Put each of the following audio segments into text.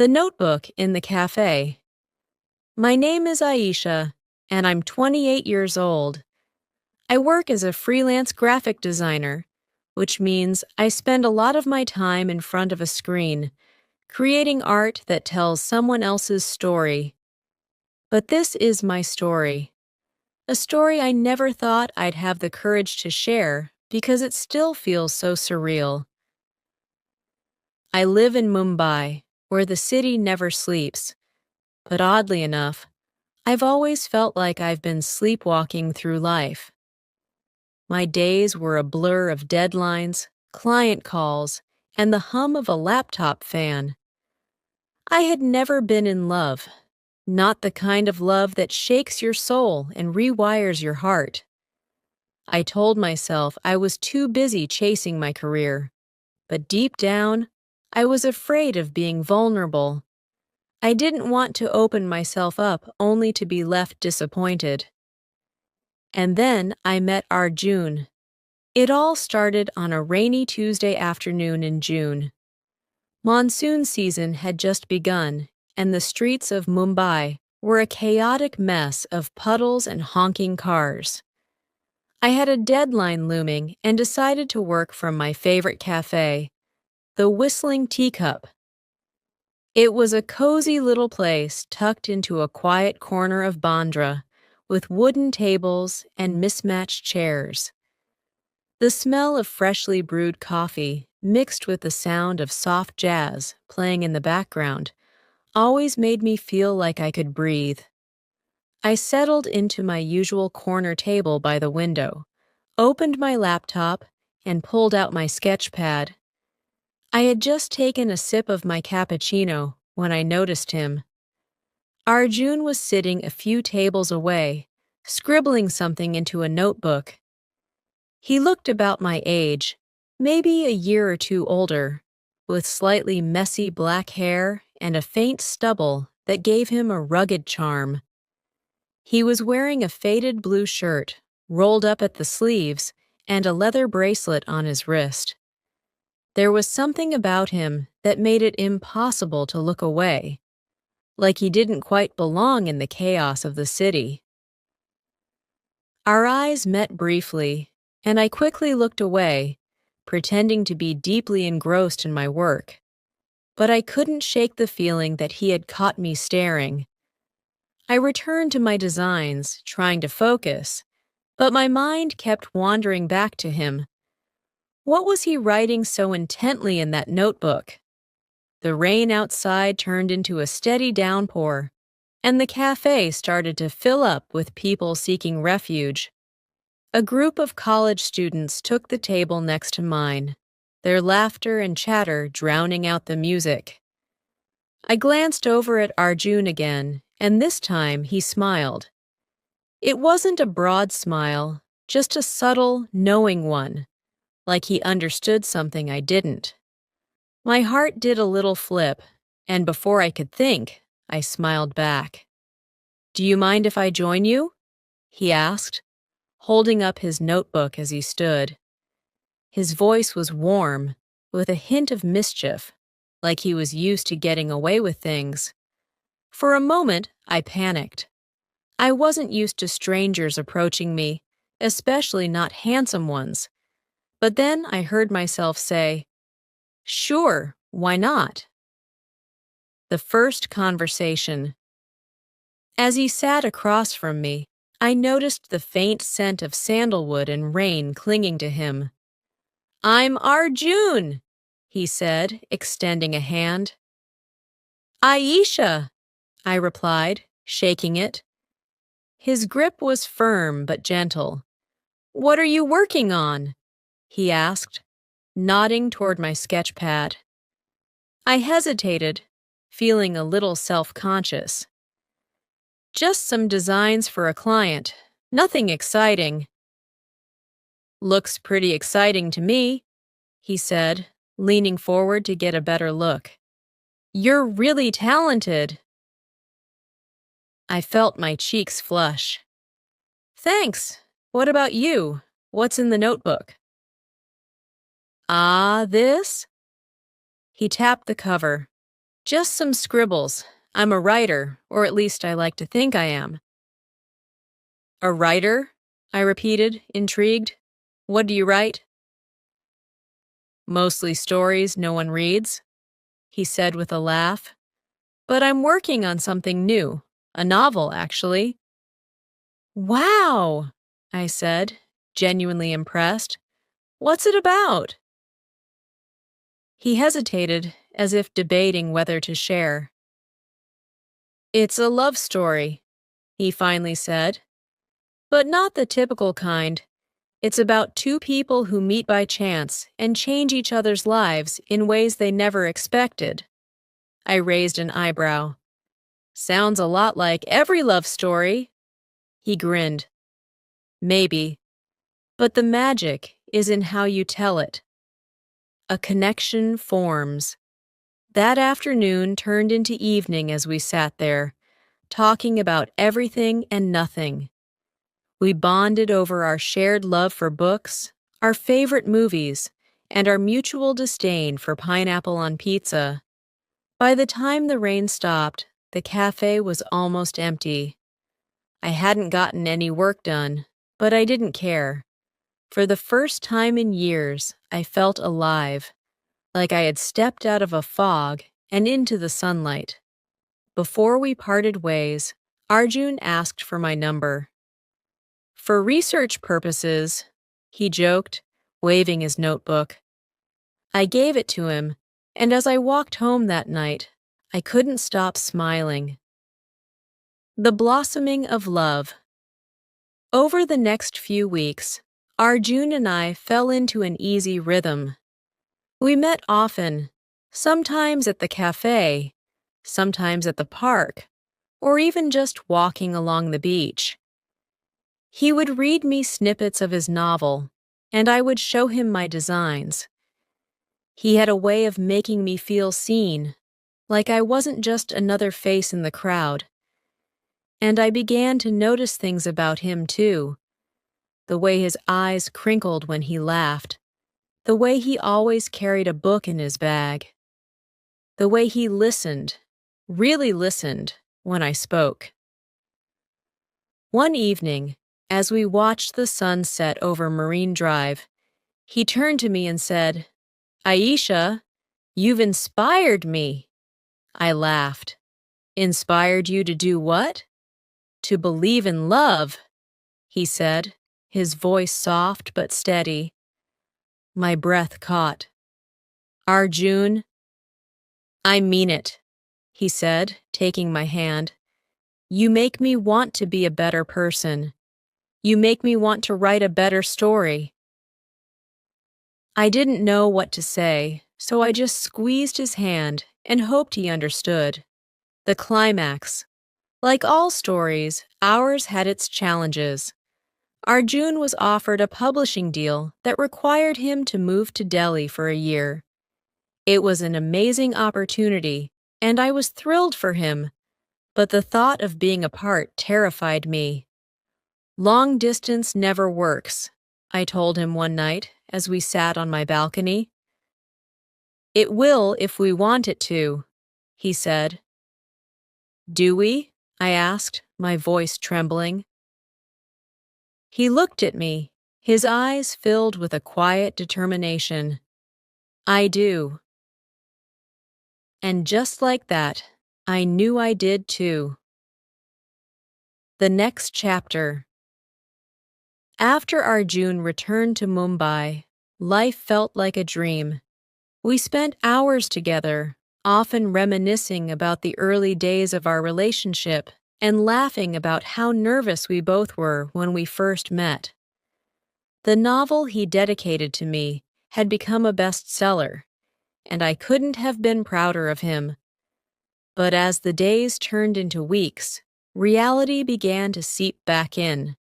The notebook in the cafe. My name is Aisha, and I'm 28 years old. I work as a freelance graphic designer, which means I spend a lot of my time in front of a screen, creating art that tells someone else's story. But this is my story. A story I never thought I'd have the courage to share because it still feels so surreal. I live in Mumbai, where the city never sleeps. But oddly enough, I've always felt like I've been sleepwalking through life. My days were a blur of deadlines, client calls, and the hum of a laptop fan. I had never been in love, not the kind of love that shakes your soul and rewires your heart. I told myself I was too busy chasing my career, but deep down, I was afraid of being vulnerable. I didn't want to open myself up only to be left disappointed. And then I met Arjun. It all started on a rainy Tuesday afternoon in June. Monsoon season had just begun, and the streets of Mumbai were a chaotic mess of puddles and honking cars. I had a deadline looming and decided to work from my favorite cafe, the Whistling Teacup. It was a cozy little place tucked into a quiet corner of Bandra, with wooden tables and mismatched chairs. The smell of freshly brewed coffee, mixed with the sound of soft jazz playing in the background, always made me feel like I could breathe. I settled into my usual corner table by the window, opened my laptop, and pulled out my sketch pad. I had just taken a sip of my cappuccino when I noticed him. Arjun was sitting a few tables away, scribbling something into a notebook. He looked about my age, maybe a year or two older, with slightly messy black hair and a faint stubble that gave him a rugged charm. He was wearing a faded blue shirt, rolled up at the sleeves, and a leather bracelet on his wrist. There was something about him that made it impossible to look away, like he didn't quite belong in the chaos of the city. Our eyes met briefly, and I quickly looked away, pretending to be deeply engrossed in my work. But I couldn't shake the feeling that he had caught me staring. I returned to my designs, trying to focus, but my mind kept wandering back to him. What was he writing so intently in that notebook? The rain outside turned into a steady downpour, and the cafe started to fill up with people seeking refuge. A group of college students took the table next to mine, their laughter and chatter drowning out the music. I glanced over at Arjun again, and this time he smiled. It wasn't a broad smile, just a subtle, knowing one, like he understood something I didn't. My heart did a little flip, and before I could think, I smiled back. "Do you mind if I join you?" he asked, holding up his notebook as he stood. His voice was warm, with a hint of mischief, like he was used to getting away with things. For a moment, I panicked. I wasn't used to strangers approaching me, especially not handsome ones. But then I heard myself say, "Sure, why not?" The first conversation. As he sat across from me, I noticed the faint scent of sandalwood and rain clinging to him. "I'm Arjun," he said, extending a hand. "Aisha," I replied, shaking it. His grip was firm but gentle. "What are you working on?" he asked, nodding toward my sketch pad. I hesitated, feeling a little self-conscious. "Just some designs for a client. Nothing exciting." "Looks pretty exciting to me," he said, leaning forward to get a better look. "You're really talented." I felt my cheeks flush. "Thanks. What about you? What's in the notebook?" "Ah, this?" He tapped the cover. Just some scribbles. I'm a writer, or at least I like to think I am. A writer? I repeated, intrigued. What do you write? Mostly stories no one reads, he said with a laugh. But I'm working on something new. A novel, actually. Wow, I said, genuinely impressed. What's it about? He hesitated, as if debating whether to share. It's a love story, he finally said. But not the typical kind. It's about two people who meet by chance and change each other's lives in ways they never expected. I raised an eyebrow. Sounds a lot like every love story. He grinned. Maybe. But the magic is in how you tell it. A connection forms. That afternoon turned into evening as we sat there, talking about everything and nothing. We bonded over our shared love for books, our favorite movies, and our mutual disdain for pineapple on pizza. By the time the rain stopped, the cafe was almost empty. I hadn't gotten any work done, but I didn't care. For the first time in years, I felt alive, like I had stepped out of a fog and into the sunlight. Before we parted ways, Arjun asked for my number. For research purposes, he joked, waving his notebook. I gave it to him, and as I walked home that night, I couldn't stop smiling. The blossoming of love. Over the next few weeks, Arjun and I fell into an easy rhythm. We met often, sometimes at the cafe, sometimes at the park, or even just walking along the beach. He would read me snippets of his novel, and I would show him my designs. He had a way of making me feel seen, like I wasn't just another face in the crowd. And I began to notice things about him, too. The way his eyes crinkled when he laughed. The way he always carried a book in his bag. The way he listened, really listened, when I spoke. One evening, as we watched the sun set over Marine Drive, he turned to me and said, "Aisha, you've inspired me." I laughed. "Inspired you to do what?" "To believe in love," he said, his voice soft but steady. My breath caught. "Arjun." "I mean it," he said, taking my hand. "You make me want to be a better person. You make me want to write a better story." I didn't know what to say, so I just squeezed his hand and hoped he understood. The climax. Like all stories, ours had its challenges. Arjun was offered a publishing deal that required him to move to Delhi for a year. It was an amazing opportunity, and I was thrilled for him, but the thought of being apart terrified me. "Long distance never works," I told him one night as we sat on my balcony. "It will if we want it to," he said. "Do we?" I asked, my voice trembling. He looked at me, his eyes filled with a quiet determination. "I do." And just like that, I knew I did too. The next chapter. After Arjun returned to Mumbai, life felt like a dream. We spent hours together, often reminiscing about the early days of our relationship and laughing about how nervous we both were when we first met. The novel he dedicated to me had become a bestseller, and I couldn't have been prouder of him. But as the days turned into weeks, reality began to seep back in.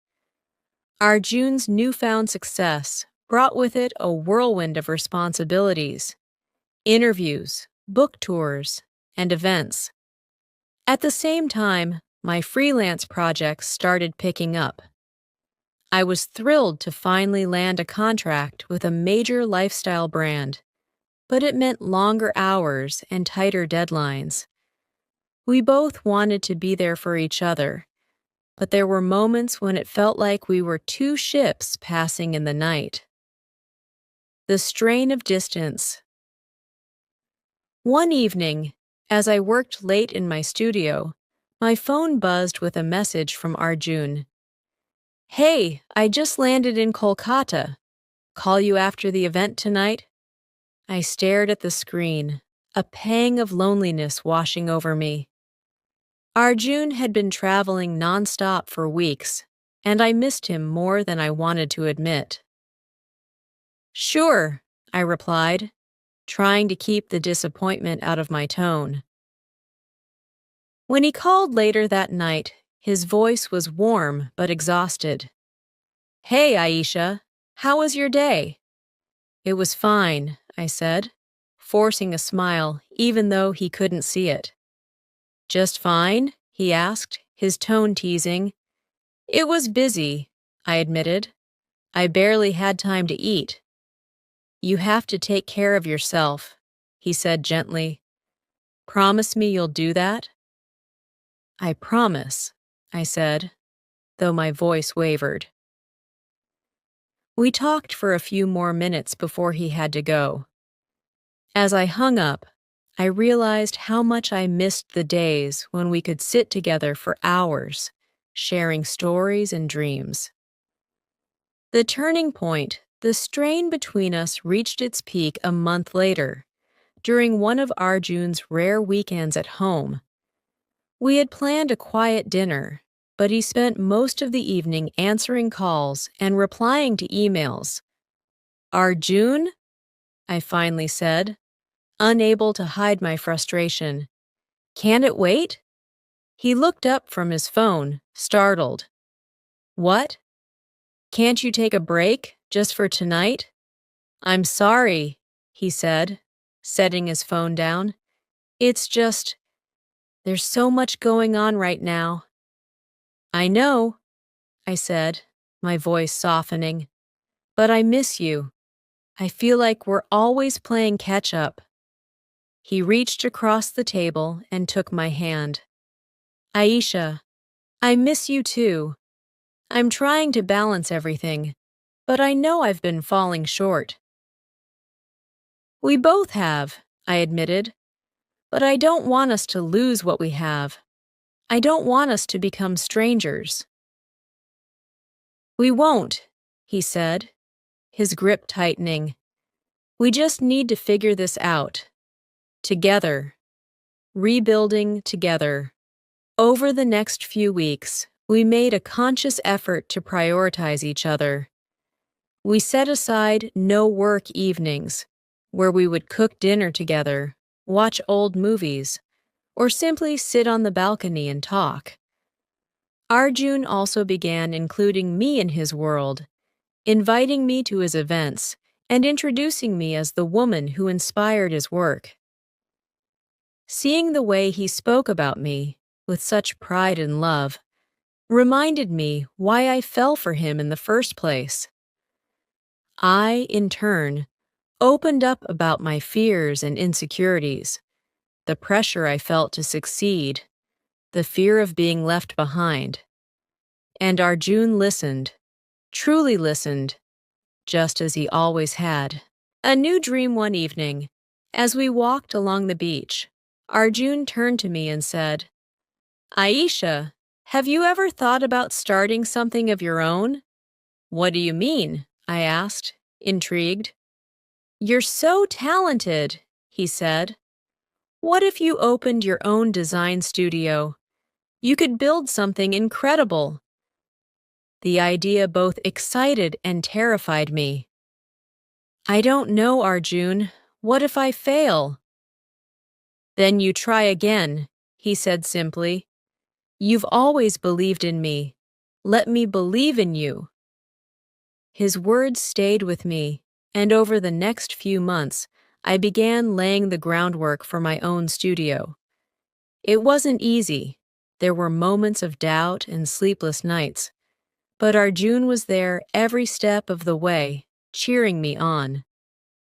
Arjun's newfound success brought with it a whirlwind of responsibilities, interviews, book tours, and events. At the same time, my freelance projects started picking up. I was thrilled to finally land a contract with a major lifestyle brand. but it meant longer hours and tighter deadlines. We both wanted to be there for each other, but there were moments when it felt like we were two ships passing in the night. The strain of distance. One evening, as I worked late in my studio, my phone buzzed with a message from Arjun. "Hey, I just landed in Kolkata. Call you after the event tonight?" I stared at the screen, a pang of loneliness washing over me. Arjun had been traveling nonstop for weeks, and I missed him more than I wanted to admit. "Sure," I replied, trying to keep the disappointment out of my tone. When he called later that night, his voice was warm but exhausted. "Hey, Aisha, how was your day?" "It was fine," I said, forcing a smile even though he couldn't see it. "Just fine?" he asked, his tone teasing. "It was busy," I admitted. "I barely had time to eat." "You have to take care of yourself," he said gently. "Promise me you'll do that?" "I promise," I said, though my voice wavered. We talked for a few more minutes before he had to go. As I hung up, I realized how much I missed the days when we could sit together for hours, sharing stories and dreams. The turning point, the strain between us reached its peak a month later, during one of Arjun's rare weekends at home. We had planned a quiet dinner, but he spent most of the evening answering calls and replying to emails. "Arjun?" I finally said, unable to hide my frustration. "Can it wait?" He looked up from his phone, startled. "What? Can't you take a break, just for tonight?" "I'm sorry," he said, setting his phone down. "It's just, there's so much going on right now." "I know," I said, my voice softening. "But I miss you. I feel like we're always playing catch-up." He reached across the table and took my hand. "Aisha, I miss you too. I'm trying to balance everything, but I know I've been falling short." "We both have," I admitted, "but I don't want us to lose what we have. I don't want us to become strangers." "We won't," he said, his grip tightening. "We just need to figure this out. Together. Rebuilding together." Over the next few weeks, we made a conscious effort to prioritize each other. We set aside no-work evenings, where we would cook dinner together, watch old movies, or simply sit on the balcony and talk. Arjun also began including me in his world, inviting me to his events and introducing me as the woman who inspired his work. Seeing the way he spoke about me, with such pride and love, reminded me why I fell for him in the first place. I, in turn, opened up about my fears and insecurities, the pressure I felt to succeed, the fear of being left behind. And Arjun listened, truly listened, just as he always had. A new dream one evening. As we walked along the beach, Arjun turned to me and said, "Aisha, have you ever thought about starting something of your own?" "What do you mean?" I asked, intrigued. "You're so talented," he said. "What if you opened your own design studio? You could build something incredible." The idea both excited and terrified me. "I don't know, Arjun. What if I fail?" "Then you try again," he said simply. "You've always believed in me. Let me believe in you." His words stayed with me, and over the next few months, I began laying the groundwork for my own studio. It wasn't easy. There were moments of doubt and sleepless nights, but Arjun was there every step of the way, cheering me on.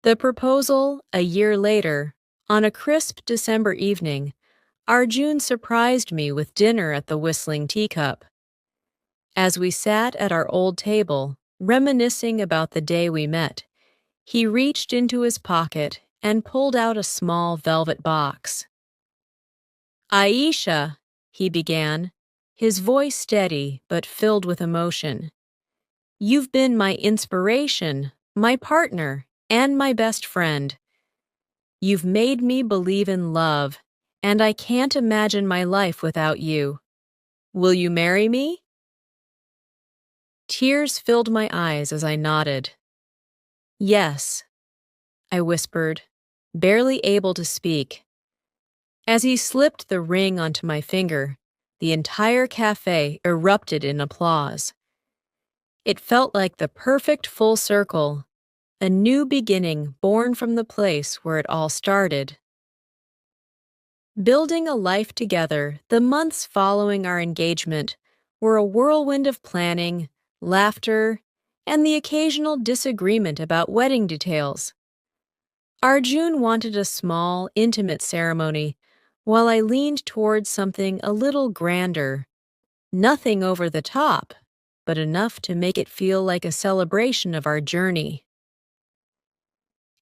The proposal, a year later, on a crisp December evening, Arjun surprised me with dinner at the Whistling Teacup. As we sat at our old table, reminiscing about the day we met, he reached into his pocket and pulled out a small velvet box. "Aisha," he began, his voice steady but filled with emotion. "You've been my inspiration, my partner, and my best friend. You've made me believe in love, and I can't imagine my life without you. Will you marry me?" Tears filled my eyes as I nodded. "Yes," I whispered, barely able to speak. As he slipped the ring onto my finger, the entire cafe erupted in applause. It felt like the perfect full circle, a new beginning born from the place where it all started. Building a life together, the months following our engagement were a whirlwind of planning, laughter, and the occasional disagreement about wedding details. Arjun wanted a small, intimate ceremony, while I leaned towards something a little grander. Nothing over the top, but enough to make it feel like a celebration of our journey.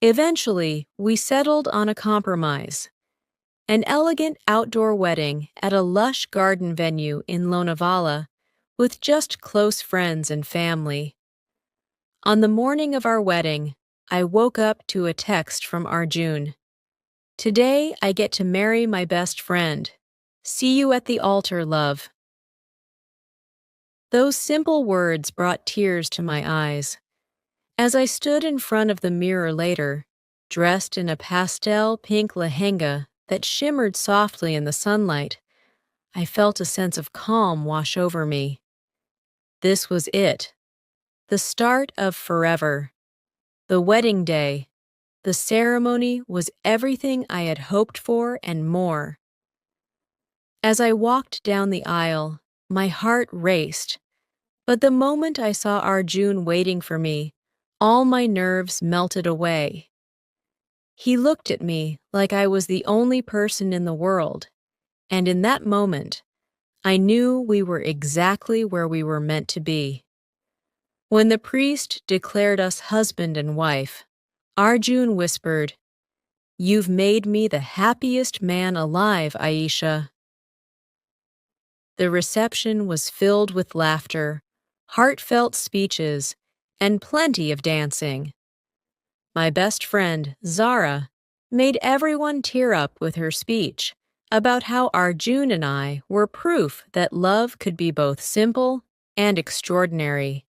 Eventually, we settled on a compromise. An elegant outdoor wedding at a lush garden venue in Lonavala with just close friends and family. On the morning of our wedding, I woke up to a text from Arjun. "Today I get to marry my best friend. See you at the altar, love." Those simple words brought tears to my eyes. As I stood in front of the mirror later, dressed in a pastel pink lehenga that shimmered softly in the sunlight, I felt a sense of calm wash over me. This was it. The start of forever. The wedding day. The ceremony was everything I had hoped for and more. As I walked down the aisle, my heart raced. But the moment I saw Arjun waiting for me, all my nerves melted away. He looked at me like I was the only person in the world, and in that moment, I knew we were exactly where we were meant to be. When the priest declared us husband and wife, Arjun whispered, "You've made me the happiest man alive, Aisha." The reception was filled with laughter, heartfelt speeches, and plenty of dancing. My best friend, Zara, made everyone tear up with her speech about how Arjun and I were proof that love could be both simple and extraordinary,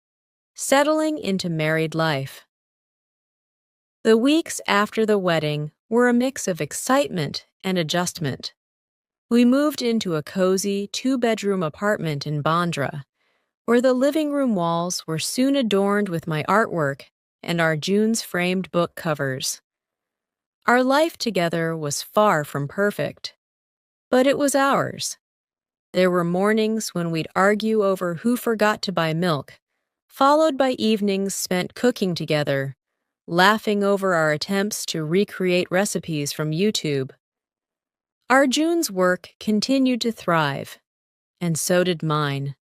settling into married life. The weeks after the wedding were a mix of excitement and adjustment. We moved into a cozy two-bedroom apartment in Bandra, where the living room walls were soon adorned with my artwork and Arjun's framed book covers. Our life together was far from perfect, but it was ours. There were mornings when we'd argue over who forgot to buy milk, followed by evenings spent cooking together, laughing over our attempts to recreate recipes from YouTube. Arjun's work continued to thrive, and so did mine.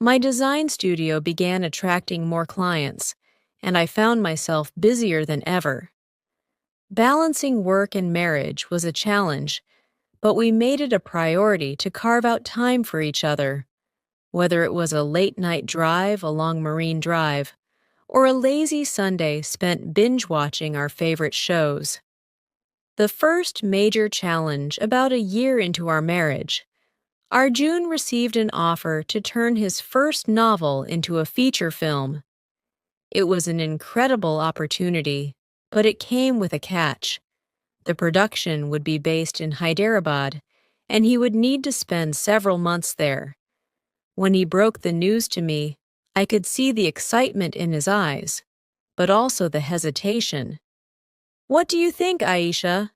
My design studio began attracting more clients, and I found myself busier than ever. Balancing work and marriage was a challenge, but we made it a priority to carve out time for each other, whether it was a late-night drive along Marine Drive or a lazy Sunday spent binge-watching our favorite shows. The first major challenge about a year into our marriage, Arjun received an offer to turn his first novel into a feature film. It was an incredible opportunity, but it came with a catch. The production would be based in Hyderabad, and he would need to spend several months there. When he broke the news to me, I could see the excitement in his eyes, but also the hesitation. "What do you think, Aisha?"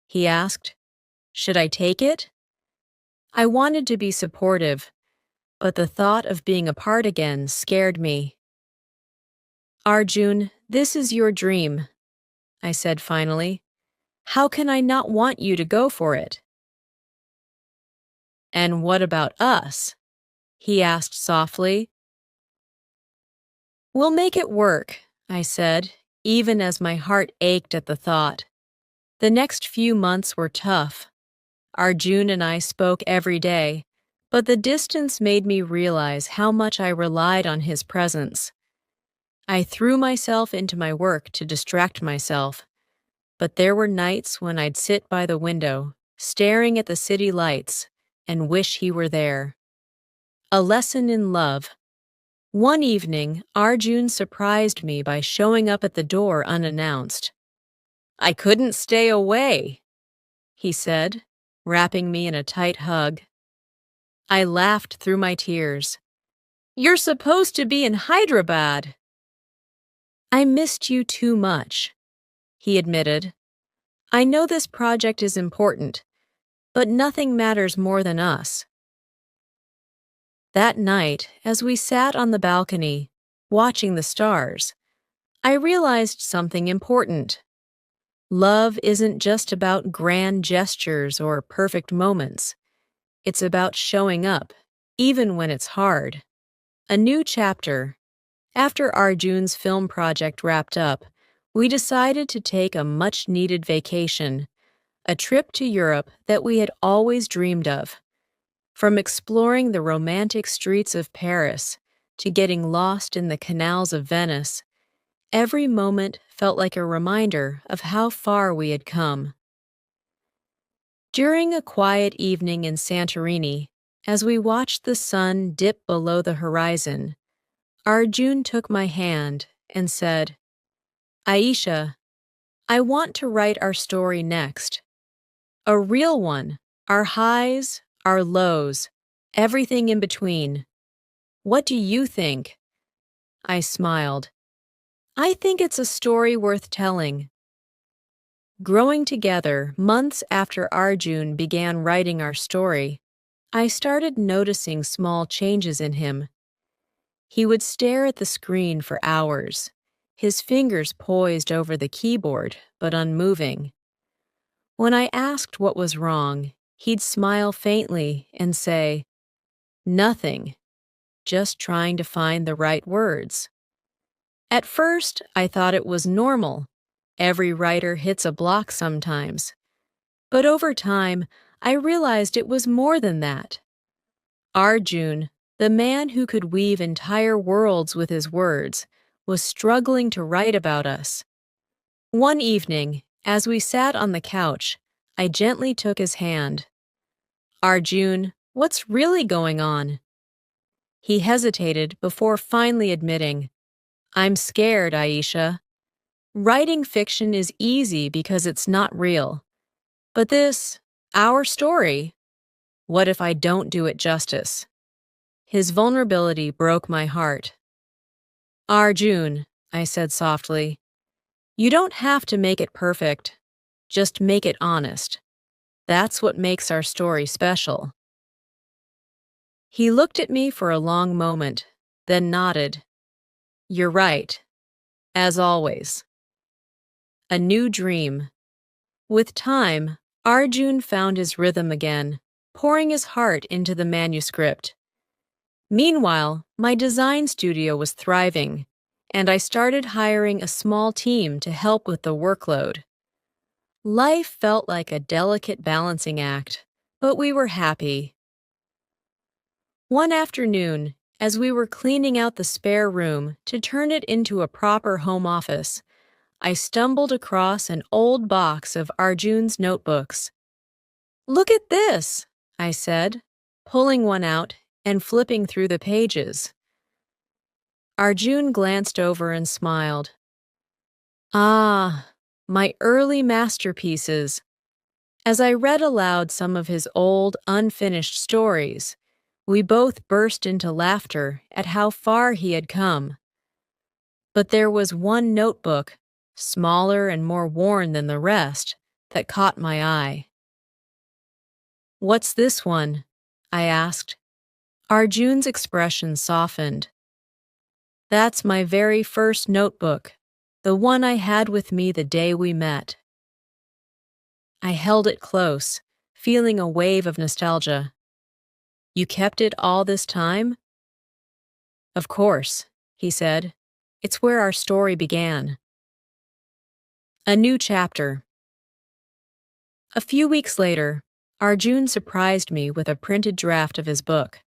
he asked. "Should I take it?" I wanted to be supportive, but the thought of being apart again scared me. "Arjun, this is your dream. I said finally. How can I not want you to go for it? And what about us? He asked softly. We'll make it work, I said, even as my heart ached at the thought. The next few months were tough. Arjun and I spoke every day, but the distance made me realize how much I relied on his presence. I threw myself into my work to distract myself, but there were nights when I'd sit by the window, staring at the city lights, and wish he were there. A lesson in love. One evening, Arjun surprised me by showing up at the door unannounced. I couldn't stay away, he said, wrapping me in a tight hug. I laughed through my tears. You're supposed to be in Hyderabad. I missed you too much, he admitted. I know this project is important, but nothing matters more than us. That night, as we sat on the balcony, watching the stars, I realized something important. Love isn't just about grand gestures or perfect moments. It's about showing up, even when it's hard. A new chapter. After Arjun's film project wrapped up, we decided to take a much-needed vacation, a trip to Europe that we had always dreamed of. From exploring the romantic streets of Paris to getting lost in the canals of Venice, every moment felt like a reminder of how far we had come. During a quiet evening in Santorini, as we watched the sun dip below the horizon, Arjun took my hand and said, Aisha, I want to write our story next. A real one, our highs, our lows, everything in between. What do you think? I smiled. I think it's a story worth telling. Growing together, months after Arjun began writing our story, I started noticing small changes in him. He would stare at the screen for hours, his fingers poised over the keyboard but unmoving. When I asked what was wrong, he'd smile faintly and say, Nothing, just trying to find the right words. At first, I thought it was normal. Every writer hits a block sometimes. But over time, I realized it was more than that. Arjun, the man who could weave entire worlds with his words, was struggling to write about us. One evening, as we sat on the couch, I gently took his hand. Arjun, what's really going on? He hesitated before finally admitting, I'm scared, Aisha. Writing fiction is easy because it's not real. But this, our story, what if I don't do it justice? His vulnerability broke my heart. Arjun, I said softly, you don't have to make it perfect. Just make it honest. That's what makes our story special. He looked at me for a long moment, then nodded. You're right. As always. A new dream. With time, Arjun found his rhythm again, pouring his heart into the manuscript. Meanwhile, my design studio was thriving, and I started hiring a small team to help with the workload. Life felt like a delicate balancing act, but we were happy. One afternoon, as we were cleaning out the spare room to turn it into a proper home office, I stumbled across an old box of Arjun's notebooks. Look at this, I said, pulling one out and flipping through the pages. Arjun glanced over and smiled. Ah, my early masterpieces. As I read aloud some of his old, unfinished stories, we both burst into laughter at how far he had come. But there was one notebook, smaller and more worn than the rest, that caught my eye. What's this one? I asked. Arjun's expression softened. That's my very first notebook, the one I had with me the day we met. I held it close, feeling a wave of nostalgia. You kept it all this time? Of course, he said. It's where our story began. A new chapter. A few weeks later, Arjun surprised me with a printed draft of his book.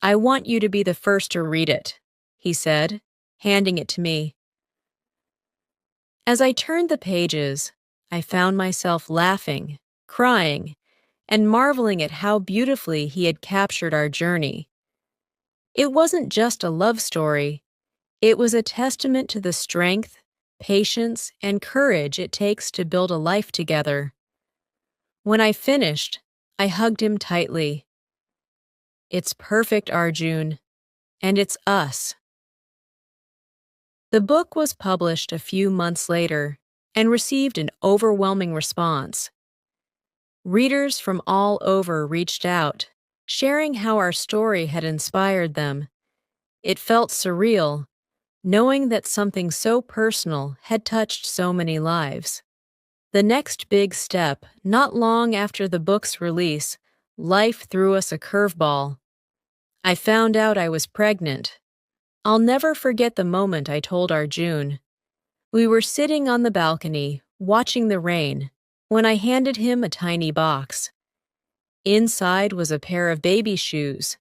I want you to be the first to read it, he said, handing it to me. As I turned the pages, I found myself laughing, crying, and marveling at how beautifully he had captured our journey. It wasn't just a love story. It was a testament to the strength, patience, and courage it takes to build a life together. When I finished, I hugged him tightly. It's perfect, Arjun, and it's us. The book was published a few months later and received an overwhelming response. Readers from all over reached out, sharing how our story had inspired them. It felt surreal, knowing that something so personal had touched so many lives. The next big step, not long after the book's release, life threw us a curveball. I found out I was pregnant. I'll never forget the moment I told Arjun. We were sitting on the balcony, watching the rain, when I handed him a tiny box. Inside was a pair of baby shoes.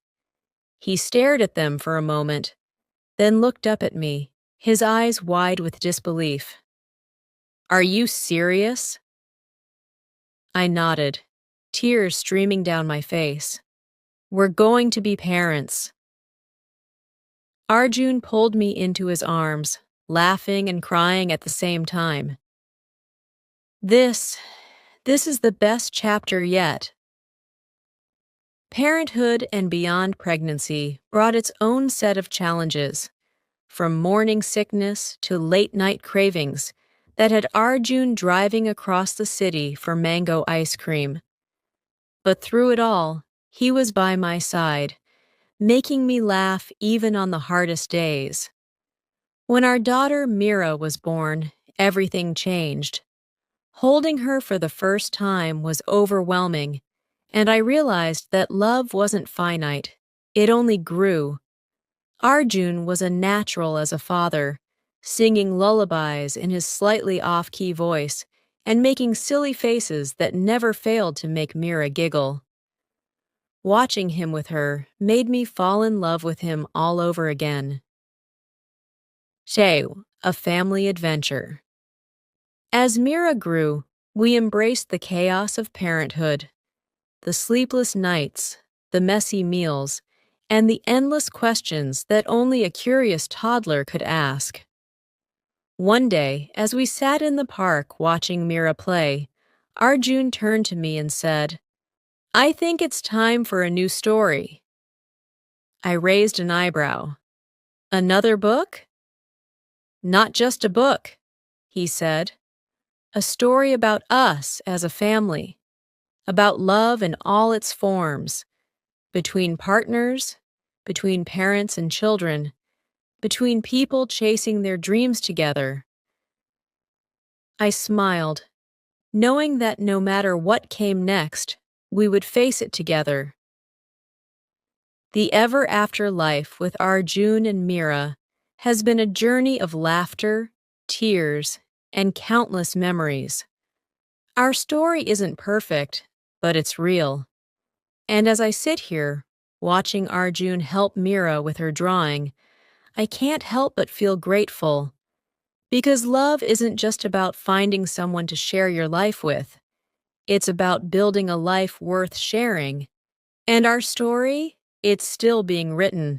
He stared at them for a moment, then looked up at me, his eyes wide with disbelief. Are you serious? I nodded, tears streaming down my face. We're going to be parents. Arjun pulled me into his arms, laughing and crying at the same time. This is the best chapter yet. Parenthood and beyond pregnancy brought its own set of challenges, from morning sickness to late-night cravings that had Arjun driving across the city for mango ice cream. But through it all, he was by my side, making me laugh even on the hardest days. When our daughter Mira was born, everything changed. Holding her for the first time was overwhelming, and I realized that love wasn't finite. It only grew. Arjun was a natural as a father, singing lullabies in his slightly off-key voice and making silly faces that never failed to make Mira giggle. Watching him with her made me fall in love with him all over again. Sheu, a family adventure. As Mira grew, we embraced the chaos of parenthood, the sleepless nights, the messy meals, and the endless questions that only a curious toddler could ask. One day, as we sat in the park watching Mira play, Arjun turned to me and said, I think it's time for a new story. I raised an eyebrow. Another book? Not just a book, he said. A story about us as a family, about love in all its forms, between partners, between parents and children, between people chasing their dreams together. I smiled, knowing that no matter what came next, we would face it together. The ever-after life with Arjun and Mira has been a journey of laughter, tears, and countless memories. Our story isn't perfect, but it's real. And as I sit here, watching Arjun help Mira with her drawing, I can't help but feel grateful. Because love isn't just about finding someone to share your life with. It's about building a life worth sharing. And our story, it's still being written.